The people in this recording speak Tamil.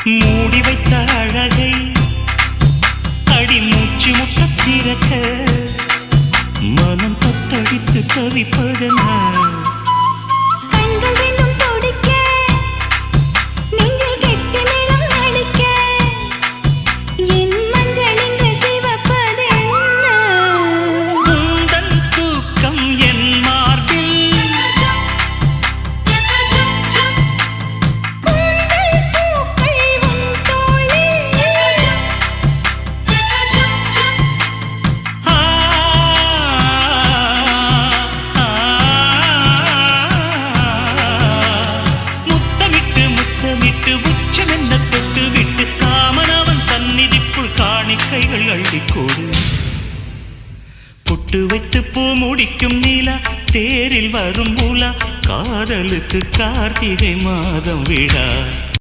மூடி வைத்த அழகை அடி மூச்சு முட்ட திறக்க மனம் தத்தடித்து தவிப்பதென்ன கைகள் அள்ளிக்கோடு புட்டு வைத்து பூ முடிக்கும் நீலா தேரில் வரும் மூலா காதலுக்கு கார்த்திகை மாதம் விழா